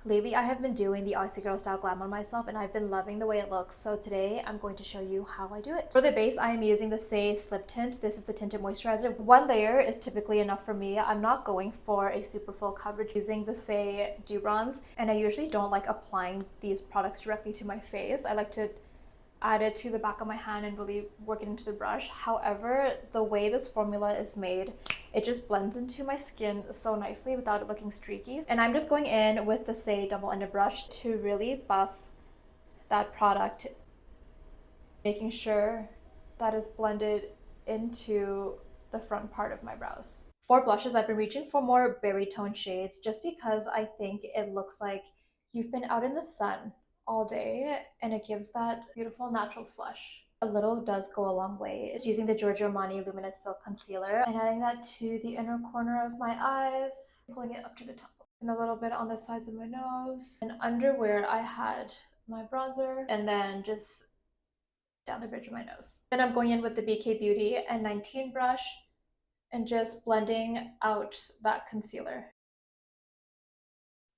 Lately, I have been doing the Aussie Girl style glam on myself and I've been loving the way it looks. So today I'm going to show you how I do it. For the base, I am using the Say Slip Tint. This is the tinted moisturizer. One layer is typically enough for me. I'm not going for a super full coverage using the Say Dew Bronze. And I usually don't like applying these products directly to my face. I like to add it to the back of my hand and really work it into the brush. However, the way this formula is made, it just blends into my skin so nicely without it looking streaky. And I'm just going in with the Say double-ended brush to really buff that product, making sure that is blended into the front part of my brows. For blushes, I've been reaching for more berry tone shades just because I think it looks like you've been out in the sun all day and it gives that beautiful natural flush. A little does go a long way. It's using the Giorgio Armani Luminous Silk Concealer and adding that to the inner corner of my eyes, pulling it up to the top. And a little bit on the sides of my nose. And under where I had my bronzer, and then just down the bridge of my nose. Then I'm going in with the BK Beauty N19 brush and just blending out that concealer.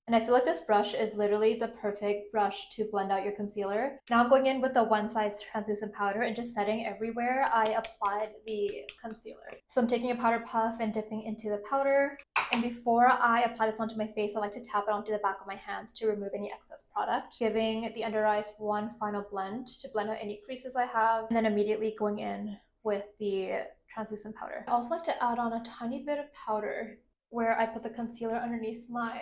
And I feel like this brush is literally the perfect brush to blend out your concealer. Now I'm going in with the One Size translucent powder and just setting everywhere I applied the concealer. So I'm taking a powder puff and dipping into the powder. And before I apply this onto my face, I like to tap it onto the back of my hands to remove any excess product, giving the under eyes one final blend to blend out any creases I have, and then immediately going in with the translucent powder. I also like to add on a tiny bit of powder where I put the concealer underneath my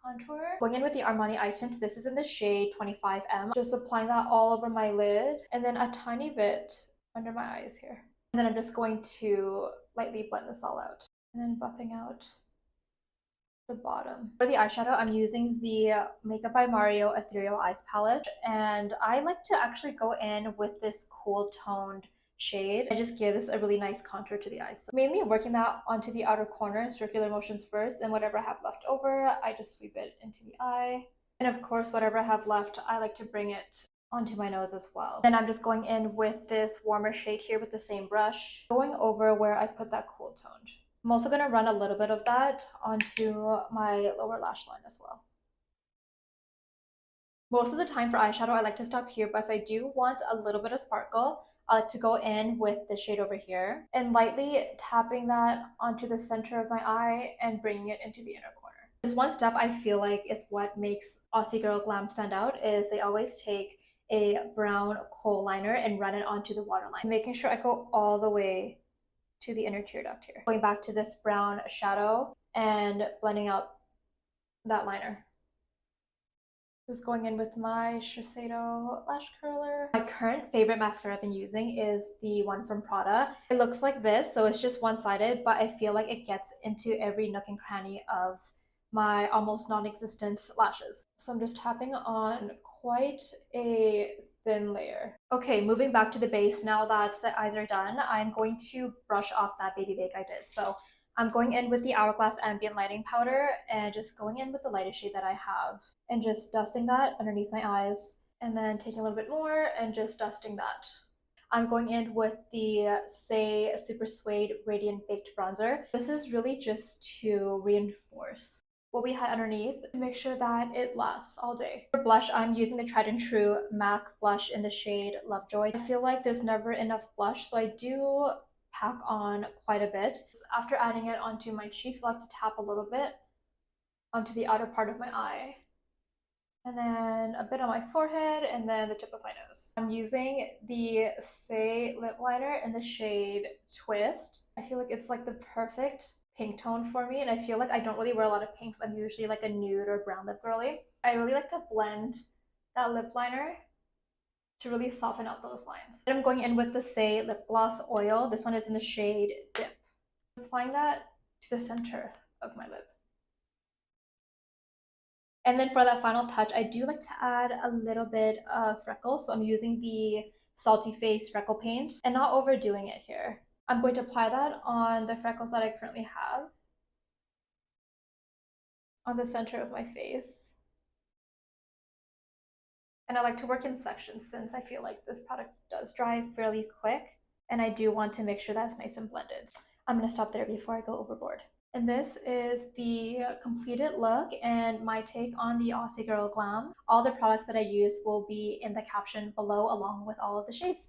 contour. Going in with the Armani Eye Tint, this is in the shade 25M. Just applying that all over my lid and then a tiny bit under my eyes here. And then I'm just going to lightly blend this all out and then buffing out the bottom. For the eyeshadow, I'm using the Makeup by Mario Ethereal Eyes palette, and I like to actually go in with this cool toned shade. It just gives a really nice contour to the eyes. So mainly working that onto the outer corner, circular motions first, and whatever I have left over, I just sweep it into the eye. And of course, whatever I have left, I like to bring it onto my nose as well. Then I'm just going in with this warmer shade here with the same brush, going over where I put that cool toned. I'm also going to run a little bit of that onto my lower lash line as well. Most of the time for eyeshadow, I like to stop here, but if I do want a little bit of sparkle, I like to go in with the shade over here and lightly tapping that onto the center of my eye and bringing it into the inner corner. This one step I feel like is what makes Aussie Girl Glam stand out is they always take a brown kohl liner and run it onto the waterline, making sure I go all the way to the inner tear duct here. Going back to this brown shadow and blending out that liner. Just going in with my Shiseido lash curler. My current favorite mascara I've been using is the one from Prada. It looks like this, so it's just one-sided, but I feel like it gets into every nook and cranny of my almost non-existent lashes. So I'm just tapping on quite a thin layer. Okay, moving back to the base, now that the eyes are done, I'm going to brush off that baby bake I did. So I'm going in with the Hourglass Ambient Lighting Powder and just going in with the lightest shade that I have and just dusting that underneath my eyes and then taking a little bit more and just dusting that. I'm going in with the Say Super Suede Radiant Baked Bronzer. This is really just to reinforce what we had underneath to make sure that it lasts all day. For blush, I'm using the tried and true MAC blush in the shade Lovejoy. I feel like there's never enough blush, so I do pack on quite a bit. After adding it onto my cheeks, I like to tap a little bit onto the outer part of my eye, and then a bit on my forehead, and then the tip of my nose. I'm using the Say lip liner in the shade Twist. I feel like it's like the perfect pink tone for me, and I feel like I don't really wear a lot of pinks. I'm usually like a nude or brown lip girly. I really like to blend that lip liner to really soften out those lines. Then I'm going in with the Say Lip Gloss Oil. This one is in the shade Dip. Applying that to the center of my lip. And then for that final touch, I do like to add a little bit of freckles. So I'm using the Salty Face Freckle Paint and not overdoing it here. I'm going to apply that on the freckles that I currently have on the center of my face. And I like to work in sections since I feel like this product does dry fairly quick and I do want to make sure that's nice and blended. I'm going to stop there before I go overboard. And this is the completed look and my take on the Aussie Girl Glam. All the products that I use will be in the caption below along with all of the shades.